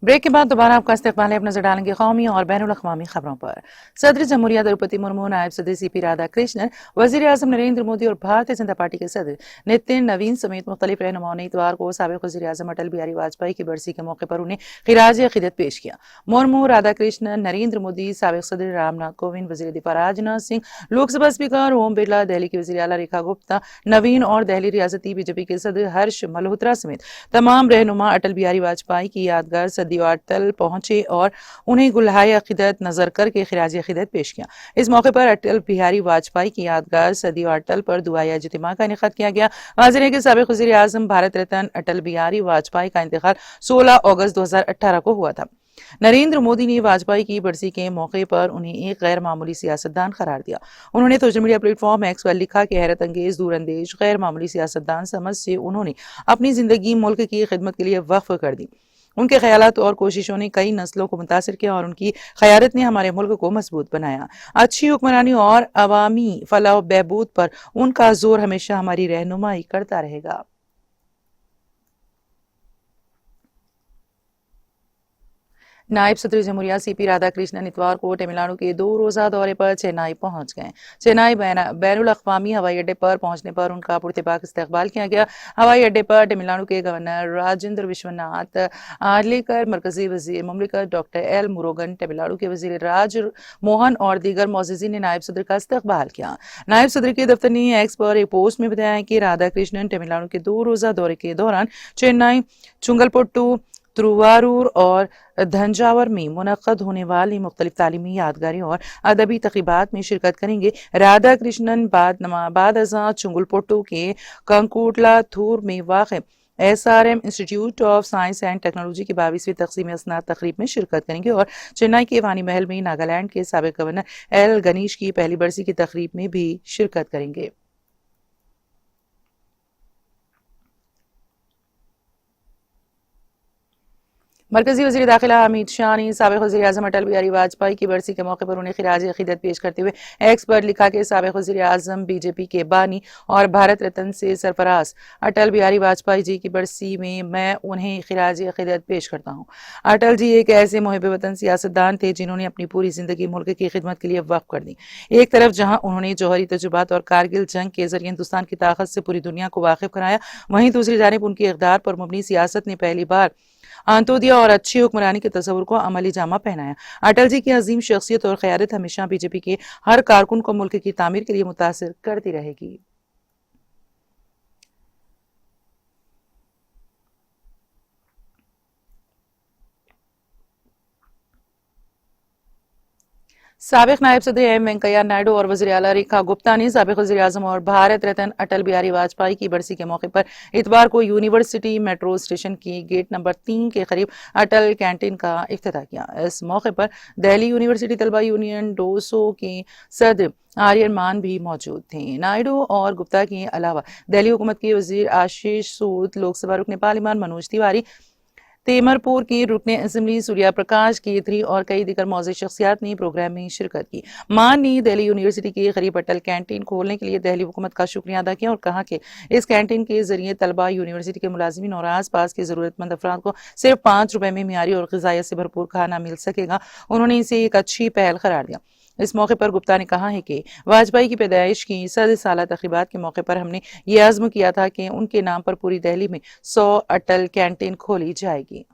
Break के बाद दोबारा आपका इस्तकबाल है। अब नजर डालेंगे कौमी और बैनुल अक़वामी खबरों पर। सदर जमहूरिया द्रौपदी मुर्मू, नायब सदर CP राधाकृष्णन, वज़ीर आज़म नरेंद्र मोदी और भारतीय जनता पार्टी के सदर नितिन नवीन समेत मुख्तलिफ रहनुमाओं ने इतवार को साबिक़ वज़ीर आज़म अटल बिहारी वाजपेयी की बरसी के मौके पर उन्हें खिराज अक़ीदत पेश किया। मुर्मू, राधाकृष्णन, नरेंद्र मोदी, साबिक़ सदर रामनाथ कोविंद, वज़ीर दिफा राजनाथ सिंह, लोकसभा स्पीकर ओम बिरला, दिल्ली की वज़ीर आला रेखा गुप्ता, नवीन और दिल्ली रियासती BJP के सदर हर्ष मल्होत्रा समेत तमाम रहनुमा अटल बिहारी वाजपेयी की यादगार सदियों अटल पहुंचे और उन्हें गुलहाए अक़ीदत नजर करके खिराज अक़ीदत पेश किया। इस मौके पर अटल बिहारी वाजपेयी की यादगार सदियों अटल पर दुआया इज्तिमा का इनेकाद किया गया। हाज़िर है कि साबिक़ वज़ीर आज़म भारत रत्न अटल बिहारी वाजपेयी का इंतकाल 16 अगस्त 2018 को हुआ था। नरेंद्र मोदी ने वाजपेयी की बरसी के मौके पर उन्हें एक गैर मामूली सियासतदान करार दिया। उन्होंने सोशल मीडिया प्लेटफॉर्म X पर लिखा कि हैरत अंगेज, दूरअंदेश, गैर मामूली सियासतदान समझ से उन्होंने अपनी जिंदगी मुल्क की खिदमत के लिए वक्फ कर दी। उनके ख्यालात और कोशिशों ने कई नस्लों को मुतासिर किया और उनकी क़यादत ने हमारे मुल्क को मजबूत बनाया। अच्छी हुक्मरानी और अवामी फलाह बहबूद पर उनका जोर हमेशा हमारी रहनुमाई करता रहेगा। नायब सदर जमहूरिया CP राधाकृष्णन इतवार को तमिलनाडु के 2 रोजा दौरे पर चेन्नई पहुंच गए। चेन्नई बैनुल अक़वामी हवाई अड्डे पर पहुंचने पर उनका पुरतपाक इस्तकबाल किया गया। हवाई अड्डे पर तमिलनाडु के गवर्नर राजेंद्र विश्वनाथ आर्लेकर, मरकजी वजीर मुमलिकत डॉक्टर L मुरुगन, तमिलनाडु के वजीर राज मोहन और दीगर मोअज़्ज़िज़ीन ने नायब सदर का इस्तकबाल किया। नायब सदर के दफ्तर ने X पर एक पोस्ट में बताया कि राधाकृष्णन तमिलनाडु के 2 रोजा दौरे के दौरान चेन्नई, चुंगलपट्टू, तिरुवारूर और धंजावर में मुनक़्क़द होने वाली मुख्तलिफ तालीमी, यादगारी और अदबी तक़रीबात में शिरकत करेंगे। राधाकृष्णन बाद अज़ां चुंगलपट्टू के कंकुटलाथूर में वाक़ SRM institute of science and technology की 22वीं तक़सीम असनाद तक़रीब में शिरकत करेंगे और चेन्नई के वानी महल में नागालैंड के साबिक़ गवर्नर L गणेश की पहली बरसी की तक़रीब में भी शिरकत करेंगे। मरकजी वज़ीर दाखिला अमित शाह ने साबिक़ वज़ीर आज़म अटल बिहारी वाजपेयी की बरसी के मौके पर उन्हें खिराज अक़ीदत पेश करते हुए X पर लिखा कि साबिक़ वज़ीर आज़म BJP के बानी और भारत रत्न से सरफराज अटल बिहारी वाजपेयी जी की बरसी में मैं उन्हें खिराज अक़ीदत पेश करता हूँ। अटल जी एक ऐसे मुहिब वतन सियासतदान थे जिन्होंने अपनी पूरी जिंदगी मुल्क की खिदमत के लिए वक्फ कर दी। एक तरफ जहाँ उन्होंने जौहरी तजुर्बात और कारगिल जंग के जरिए हिंदुस्तान की ताकत से पूरी दुनिया को वाकिफ कराया, वहीं दूसरी जानिब उनकी इक़्तिदार पर मबनी सियासत ने पहली बार अंत्योदय और अच्छी हुक्मरानी के तस्वुर को अमली जामा पहनाया। अटल जी की अजीम शख्सियत और क़यादत हमेशा BJP के हर कारकुन को मुल्क की तामीर के लिए मुतासिर करती रहेगी। साबिक़ नायब सदर M वेंकैया नायडू और वज़ीर आला रेखा गुप्ता ने साबिक़ वज़ीर आज़म और भारत रत्न अटल बिहारी वाजपेयी की बरसी के मौके पर इतवार को यूनिवर्सिटी मेट्रो स्टेशन की गेट नंबर 3 के करीब अटल कैंटीन का इफ्तिताह किया। इस मौके पर दिल्ली यूनिवर्सिटी तलबा यूनियन डोसो के सदर आर्यन मान भी मौजूद थे। नायडू और गुप्ता के अलावा दिल्ली हुकूमत के वज़ीर आशीष सूद, लोकसभा रुकन पार्लिमान मनोज तिवारी, तेमरपुर की रुकने असम्बली सूर्या प्रकाश केथरी और कई दीगर मौजूद शख्सियात ने प्रोग्राम में शिरकत की। मान ने दिल्ली यूनिवर्सिटी के करीब अटल कैंटीन खोलने के लिए दिल्ली हुकूमत का शुक्रिया अदा किया और कहा कि इस कैंटीन के जरिए तलबा, यूनिवर्सिटी के मुलाजिमीन और आस पास के ज़रूरतमंद अफराद को सिर्फ 5 रुपए में मियारी और ग़िज़ायत से भरपूर खाना मिल सकेगा। उन्होंने इसे एक अच्छी पहल करार दिया। इस मौके पर गुप्ता ने कहा है कि वाजपेयी की पैदाइश की 100 साला तक़रीबात के मौके पर हमने ये आज़्म किया था कि उनके नाम पर पूरी दिल्ली में 100 अटल कैंटीन खोली जाएगी।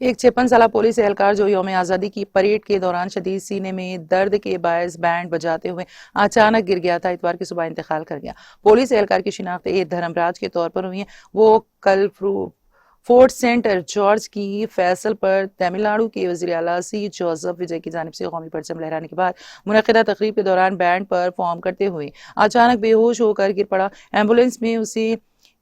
एक 56 साला पुलिस एहलकार जो यौम आज़ादी की परेड के दौरान शदीद सीने में दर्द के बायस बैंड बजाते हुए अचानक गिर गया था, इतवार की सुबह इंतकाल कर गया। पुलिस एहलकार की शिनाख्त ए धर्मराज के तौर पर हुई है। वो कल फोर्ट सेंट जॉर्ज की फैसल पर तमिलनाडु के वज़ीर आला C जोसेफ विजय की जानिब से कौमी परचम लहराने के बाद मुनक़्क़िदा तक़रीब के दौरान बैंड पर परफॉर्म करते हुए अचानक बेहोश होकर गिर पड़ा। एम्बुलेंस में उसे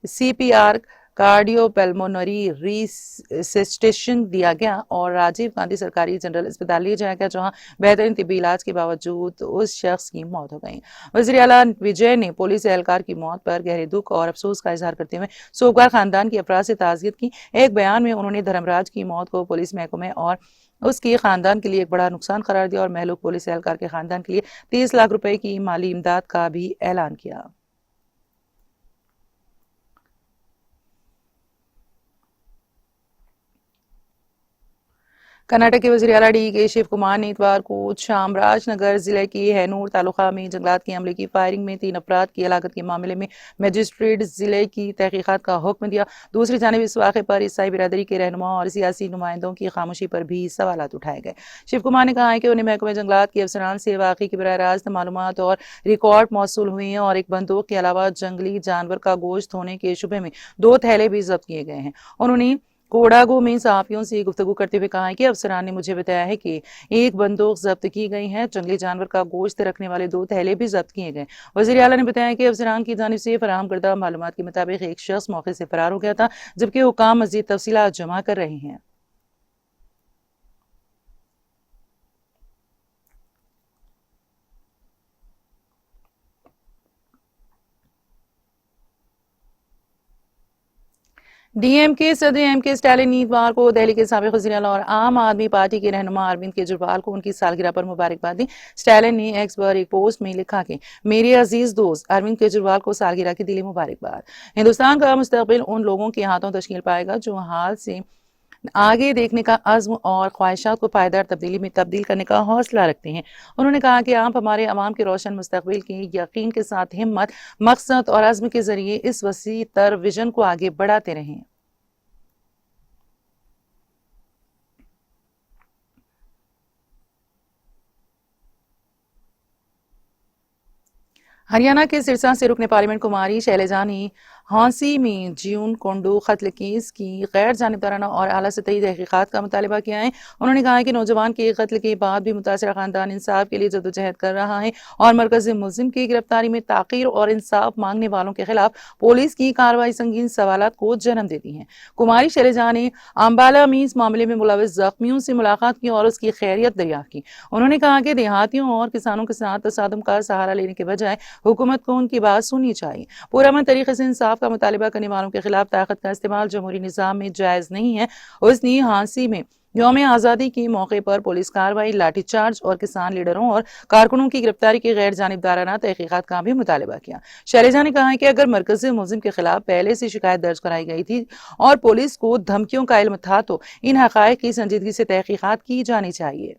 CPR कार्डियोपल्मोनरी रिससिटेशन दिया गया और राजीव गांधी सरकारी जनरल अस्पताल ले जाया गया, जहां बेहतरीन तिब्बी इलाज के बावजूद उस शख्स की मौत हो गई। वज़ीर आला विजय ने पुलिस एहलकार की मौत पर गहरे दुख और अफसोस का इजहार करते हुए सोगवार खानदान के अफराद से ताज़ियत की। एक बयान में उन्होंने धर्मराज की मौत को पुलिस महकमे और उसके खानदान के लिए एक बड़ा नुकसान करार दिया और महलूक पुलिस एहलकार के खानदान के लिए 30 लाख रुपए की माली इमदाद का भी ऐलान किया। कर्नाटक के वज़ीर आला डी के शिव कुमार ने इतवार को चामराजनगर जिले की हैनूर तालुका में जंगलात के अमले की फायरिंग में 3 अफराद की हलाकत के मामले में मजिस्ट्रेट जिले की तहकीकात का हुक्म दिया। दूसरी जानिब इस वाक़े पर ईसाई बिरादरी के रहनुमा और सियासी नुमाइंदों की खामोशी पर भी सवालात उठाए गए। शिव कुमार ने कहा है कि उन्हें महकमे जंगलात के अफसरान से वाक़े की बराह रास्त मालूमात और रिकॉर्ड मौसूल हुए हैं और एक बंदूक के अलावा जंगली जानवर का गोश्त होने के शुबे में 2 थैले भी जब्त किए गए हैं। उन्होंने कोडागो में सहाफियों से गुफ्तगू करते हुए कहा है कि अफसरान ने मुझे बताया है कि एक बंदूक जब्त की गई है, जंगली जानवर का गोश्त रखने वाले 2 थैले भी जब्त किए गए। वज़ीर आला ने बताया कि अफसरान की जानिब से फराहम करदा मालूमात के मुताबिक एक शख्स मौके से फरार हो गया था, जबकि हुकाम मज़ीद तफसीलात जमा कर रहे हैं। डीएमके सदर एमके स्टालिन ने इतवार को दिल्ली के साबिक वज़ीर आला और आम आदमी पार्टी के रहनुमा अरविंद केजरीवाल को उनकी सालगिरह पर मुबारकबाद दी। स्टालिन ने एक्स पर एक पोस्ट में लिखा कि मेरे अजीज दोस्त अरविंद केजरीवाल को सालगिरह की दिली मुबारकबाद। हिंदुस्तान का मुस्तकबिल उन लोगों के हाथों तश्कील पाएगा जो हाल से आगे देखने का अज़्म और ख्वाहिशात को पायदार तब्दीली में तब्दील करने का हौसला रखते हैं। उन्होंने कहा कि आप हमारे अवाम के रोशन मुस्तकबिल के यकीन के साथ हिम्मत, मकसद और अज़्म के जरिए इस वसी तर विजन को आगे बढ़ाते रहें। हरियाणा के सिरसा से रुकने पार्लियामेंट कुमारी शैलजा ने हौंसी में जीवन कोंडू कत्ल केस की गैर जानिबदाराना और आला सतही तहकीकात का मुतालबा किया है। उन्होंने कहा कि नौजवान के कत्ल के बाद भी मुतासरा खानदान इंसाफ के लिए जदोजहद कर रहा है और मरकजी मुल्जिम की गिरफ्तारी में ताक़ीर और इंसाफ मांगने वालों के खिलाफ पुलिस की कार्रवाई संगीन सवालात को जन्म देती है। कुमारी शैलजा ने अम्बाला में इस मामले में मुलविस जख्मियों से मुलाकात की और उसकी खैरियत दरियाफ्त की। उन्होंने कहा कि देहातियों और किसानों के साथ तसादुम का सहारा लेने के बजाय हुकूमत को उनकी बात सुननी चाहिए। पुरअमन तरीके से इंसाफ का मुतालिबा करने वालों के खिलाफ ताकत का इस्तेमाल जमहूरी निज़ाम में जायज नहीं है। उसने हांसी में यौम आज़ादी के मौके पर पुलिस कार्रवाई, लाठीचार्ज और किसान लीडरों और कारकुनों की गिरफ्तारी की गैर जानिबदाराना तहकीकात का भी मुतालबा किया। शैलजा ने कहा है कि अगर मरकजी मुल्जिम के खिलाफ पहले से शिकायत दर्ज कराई गई थी और पुलिस को धमकियों का इल्म था तो इन हक़ाइक़ की संजीदगी से तहकीकात की जानी चाहिए।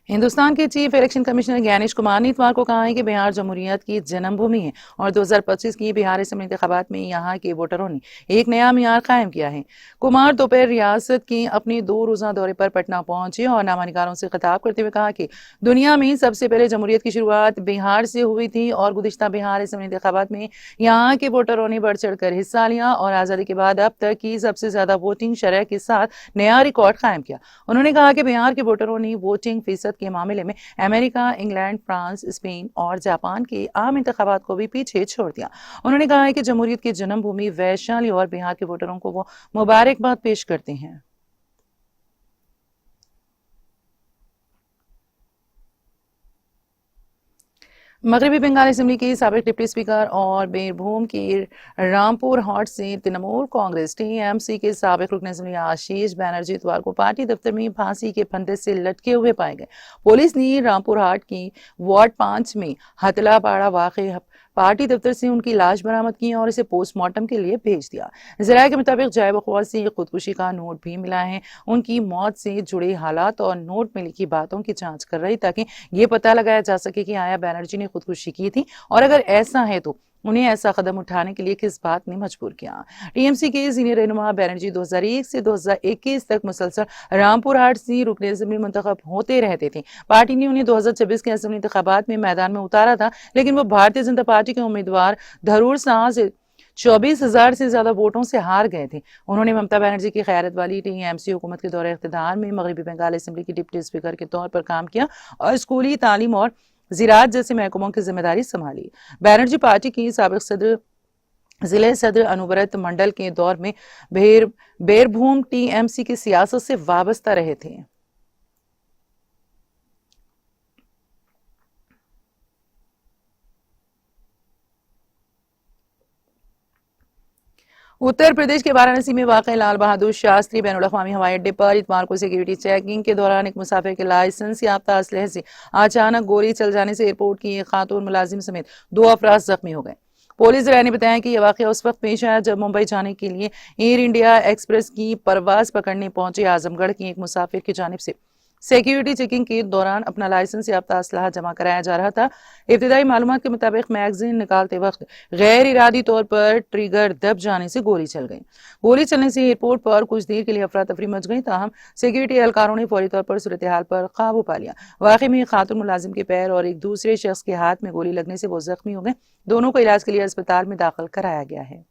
हिंदुस्तान के chief election commissioner Gyanesh Kumar ने इतवार को कहा है कि बिहार जमहूरियत की जन्मभूमि है और 2025 की बिहार असम्बली इंतखाबात में यहाँ के वोटरों ने एक नया मियार कायम किया है। कुमार दोपहर रियासत के अपने 2 रोज़ा दौरे पर पटना पहुंचे और नामानिगारों से खिताब करते हुए कहा कि दुनिया में सबसे पहले जमहूरियत की शुरुआत बिहार से हुई थी और गुज़िश्ता बिहार असम्बली इंतखाबात में यहाँ के वोटरों ने बढ़ चढ़ कर हिस्सा लिया और आज़ादी के बाद अब तक की सबसे ज्यादा वोटिंग शरह के साथ नया रिकॉर्ड कायम किया। उन्होंने कहा कि बिहार के वोटरों ने वोटिंग फीसद के मामले में अमेरिका, इंग्लैंड, फ्रांस, स्पेन और जापान के आम इंतखाबात को भी पीछे छोड़ दिया। उन्होंने कहा है कि जमहूरियत की जन्मभूमि वैशाली और बिहार के वोटरों को वो मुबारकबाद पेश करते हैं। मगरबी बंगाल असेंबली के साबिक डिप्टी स्पीकर और बीरभूम के रामपुर हाट से तृणमूल कांग्रेस टीएमसी के साबिक रुकन असेंबली आशीष बैनर्जी इतवार को पार्टी दफ्तर में फांसी के फंदे से लटके हुए पाए गए। पुलिस ने रामपुर हाट की वार्ड 5 में हतलापाड़ा वाक़े पार्टी दफ्तर से उनकी लाश बरामद की और इसे पोस्टमार्टम के लिए भेज दिया। ज़राए के मुताबिक जय बखौर से खुदकुशी का नोट भी मिला है। उनकी मौत से जुड़े हालात और नोट में लिखी बातों की जांच कर रही ताकि ये पता लगाया जा सके कि आया बैनर्जी ने खुदकुशी की थी और अगर ऐसा है तो उन्हें ऐसा कदम उठाने के लिए किस बात ने मजबूर किया। टीएमसी के सीनियर रहनुमा बैनर्जी 2001 से 2021 तक मुसलसल रामपुर हाट से रुकने असेंबली मुंतखब होते रहते थे। पार्टी ने उन्हें 2026 के असेंबली इंतखाबात में मैदान में उतारा था, लेकिन वो भारतीय जनता पार्टी के उम्मीदवार धरूर शाह से 24,000 से ज्यादा वोटों से हार गए थे। उन्होंने ममता बनर्जी की क़यादत वाली टीएमसी हुकूमत के दौरे इक़्तिदार में मगरबी बंगाल असेंबली की डिप्टी स्पीकर के तौर पर काम किया और स्कूली तालीम और ज़राअत जैसे महकमों की जिम्मेदारी संभाली। बनर्जी पार्टी की साबिक़ सदर जिले सदर अनुव्रत मंडल के दौर में बेरभूम टीएमसी की सियासत से वाबस्ता रहे थे। उत्तर प्रदेश के वाराणसी में वाक़ लाल बहादुर शास्त्री बैनुल अक़वामी हवाई अड्डे पर इतवार को सिक्योरिटी चेकिंग के दौरान एक मुसाफिर के लाइसेंस याफ्ता असलहे से अचानक गोली चल जाने से एयरपोर्ट की एक खातून मुलाजिम समेत 2 अफराद जख्मी हो गए। पुलिस ज़राए ने बताया कि यह वाक़या उस वक्त पेश आया जब मुंबई जाने के लिए एयर इंडिया एक्सप्रेस की परवाज पकड़ने पहुंचे आजमगढ़ की एक मुसाफिर की जानिब से सिक्योरिटी चेकिंग के दौरान अपना लाइसेंस याफ्ता असलहा जमा कराया जा रहा था। इब्तिदाई मालूमात के मुताबिक मैगजीन निकालते वक्त गैर इरादी तौर पर ट्रिगर दब जाने से गोली चल गई। गोली चलने से एयरपोर्ट पर कुछ देर के लिए अफरा तफरी मच गई, ताहम सिक्योरिटी एहलकारों ने फौरी तौर पर सूरत हाल पर काबू पा लिया। वाक़े में खातून मुलाजिम के पैर और एक दूसरे शख्स के हाथ में गोली लगने से वो जख्मी हो गए। दोनों को इलाज के लिए अस्पताल में दाखिल कराया गया है।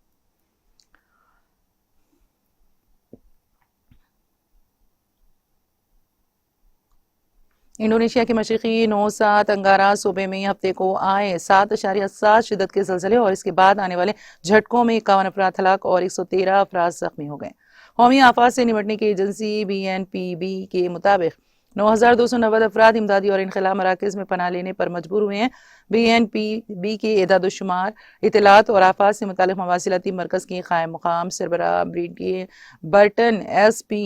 इंडोनेशिया के मशरिकी नौसा तंगारा सूबे में हफ्ते को आए 7.7 शिद्दत के ज़लज़ले और इसके बाद आने वाले झटकों में 51 अफराद हलाक और 113 अफराद जख्मी हो गए। कौमी आफात से निपटने की एजेंसी BNPB के मुताबिक 9,290 अफराद इमदादी और इनखला मराकज़ में पनाह लेने पर मजबूर हुए हैं। BNPB के एदादुशुमार इतलात और आफात से मुतालिक मवासिलाती मरकज़ की क़ायम मुकाम सरबराह ब्रिगेडियर बर्टन SP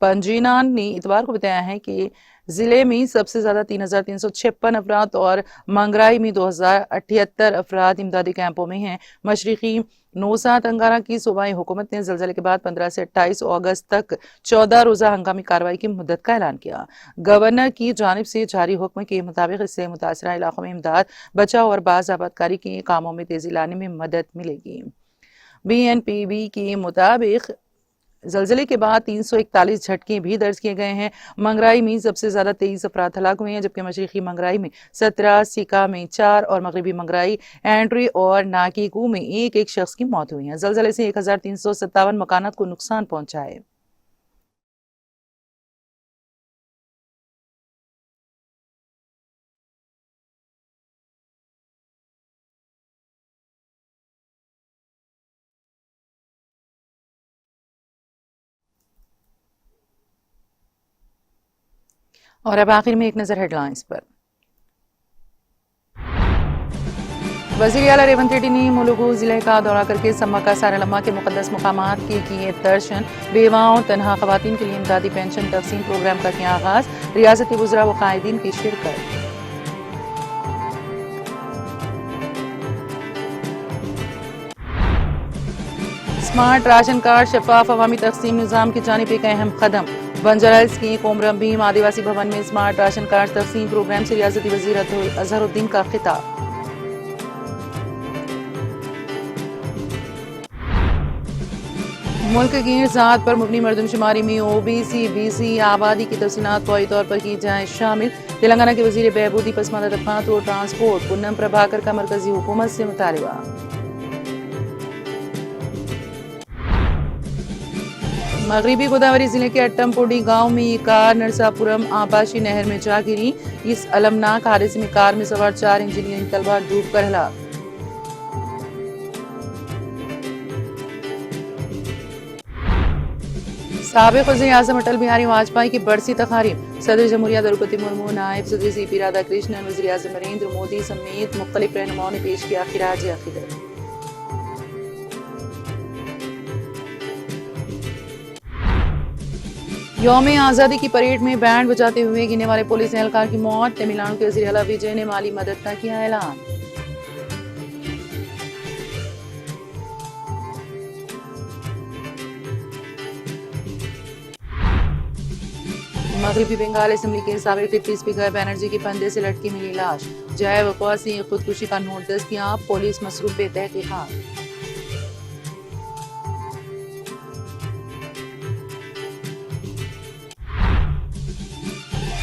पंजीनान ने इतवार को बताया है कि जिले में सबसे ज्यादा 3,356 अफराद और मंगराई में 2,078 अफराद इमदादी कैंपों में हैं। मशरिकी नौसा तंगारा की सूबाई हुकूमत ने ज़लज़ले के बाद 15 से 28 अगस्त तक 14 रोज़ा हंगामी कार्रवाई की मुद्दत का ऐलान किया। गवर्नर की जानिब से जारी हुक्म के मुताबिक इससे मुतासरा इलाकों में इमदाद, बचाव और बाज़ आबादकारी के कामों में तेजी लाने में मदद मिलेगी। BNPB के मुताबिक ज़लज़ले के बाद 341 झटके भी दर्ज किए गए हैं। मंगराई में सबसे ज्यादा 23 अफराद हलाक हुए हैं, जबकि मशरिकी मंगराई में 17, सिका में 4 और मगरबी मंगराई, एंट्री और नाकीकू में एक शख्स की मौत हुई है। ज़लज़ले से 1,357 मकानात को नुकसान पहुंचा है। और अब आखिर में एक नजर हेडलाइंस पर। वज़ीर आला रेवंत रेड्डी ने मुलुगु जिले का दौरा करके सम्मा सारालम्मा के मुकद्दस मकामात के किए दर्शन। बेवाओं तनहा खवातीन के लिए इमदादी पेंशन तकसीम प्रोग्राम का किया आगाज। रियासती वुज़रा व कायदीन की शिरकत। स्मार्ट राशन कार्ड शफाफ अवामी तकसीम निज़ाम की जानिब एक अहम कदम। बंजाराइल्स की कोमरम भीम आदिवासी भवन में स्मार्ट राशन कार्ड तकसीम प्रोग्राम से रियासती वज़ीर अजहरुद्दीन का खिताब। मुल्क की ज़ात पर मुबनी मरदमशुमारी में OBC BC आबादी की तफसीलात फौरी तौर पर की जाए शामिल। तेलंगाना के वज़ीर बहबूदी पसमानदा तबक़ात और ट्रांसपोर्ट पूनम प्रभाकर का मरकजी हुकूमत से मुतालबा। मगरबी गोदावरी जिले के अट्टमपोडी गांव में एक कार नरसापुरम आबाशी नहर में जा गिरी। इस अलमनाक हादसे में कार में सवार 4 इंजीनियरिंग तलबा डूबकर हलाक। साबिक़ वज़ीर आज़म अटल बिहारी वाजपेयी की बरसी तक़रीब। सदर जमहूरिया द्रौपदी मुर्मू, नायब सदर CP राधाकृष्णन, वज़ीर आज़म नरेंद्र मोदी समेत मुख्तलिफ रहनुमाओं ने पेश किया खिराज अक़ीदत। यौम आज़ादी की परेड में बैंड बजाते हुए गिरने वाले पुलिस एहलकार की मौत। तमिलनाडु के वज़ीर आला विजय ने माली मदद का किया ऐलान। मगरबी बंगाल असेंबली के साबिक़ डिप्टी स्पीकर बनर्जी के फंदे से लटकी मिली लाश। जाए वक़्वा से खुदकुशी का नोट दस्तयाब, पुलिस मसरूफ़ तहक़ीक़ात।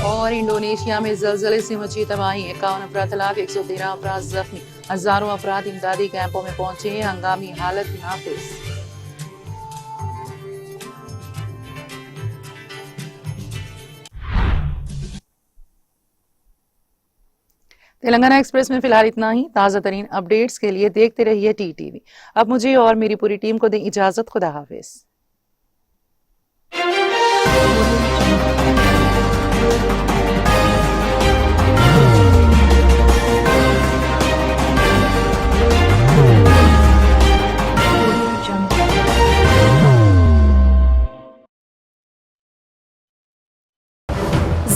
और इंडोनेशिया में ज़लज़ले से मची तबाही, 51 अफराद हलाक, 113 अफराद जख्मी। हजारों अफराद इमदादी कैंपों में पहुंचे, हंगामी हालत नाफिज। तेलंगाना एक्सप्रेस में फिलहाल इतना ही। ताज़ा तरीन अपडेट्स के लिए देखते रहिए TTV। अब मुझे और मेरी पूरी टीम को दें इजाजत। खुदा हाफिज।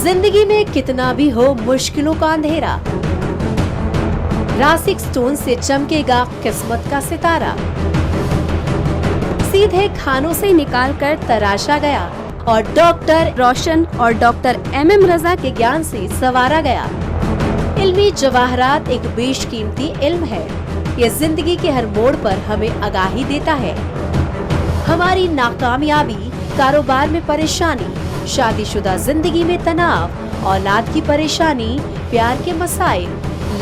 जिंदगी में कितना भी हो मुश्किलों का अंधेरा, रासिक स्टोन से चमकेगा किस्मत का सितारा। सीधे खानों से निकाल कर तराशा गया और डॉक्टर रोशन और डॉक्टर MM रजा के ज्ञान से संवारा गया। इल्मी जवाहरात एक बेशकीमती इल्म है। ये जिंदगी के हर मोड़ पर हमें आगाही देता है। हमारी नाकामयाबी, कारोबार में परेशानी, शादीशुदा जिंदगी में तनाव, औलाद की परेशानी, प्यार के मसाइल,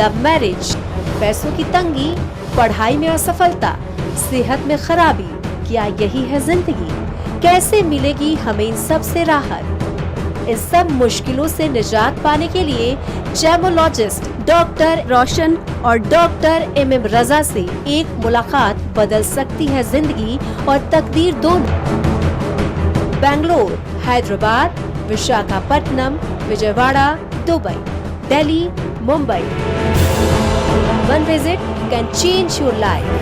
लव मैरिज, पैसों की तंगी, पढ़ाई में असफलता, सेहत में खराबी, क्या यही है जिंदगी? कैसे मिलेगी हमें इन सब से राहत? इस सब मुश्किलों से निजात पाने के लिए जेमोलॉजिस्ट डॉक्टर रोशन और डॉक्टर MM रजा से एक मुलाकात बदल सकती है जिंदगी और तकदीर दोनों। Bangalore, Hyderabad, Visakhapatnam, Vijayawada, Dubai, Delhi, Mumbai. One visit can change your life.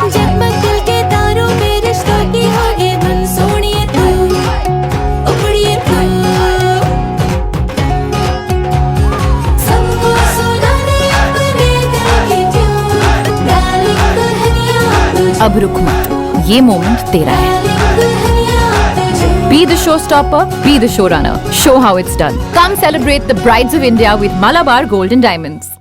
जगमग दिल के तारों में रिश्तों की होगी धुन, सोनिए तू, उखड़िए तू, सबको सुना दे अपने दिल की ट्यून, डार्लिंग दुल्हनिया तुझे, अब रुक मत, ये मोमेंट तेरा है। डार्लिंग दुल्हनिया तुझे। Be the showstopper, be the showrunner. Show how it's done. Come celebrate the Brides of India with Malabar Gold and Diamonds.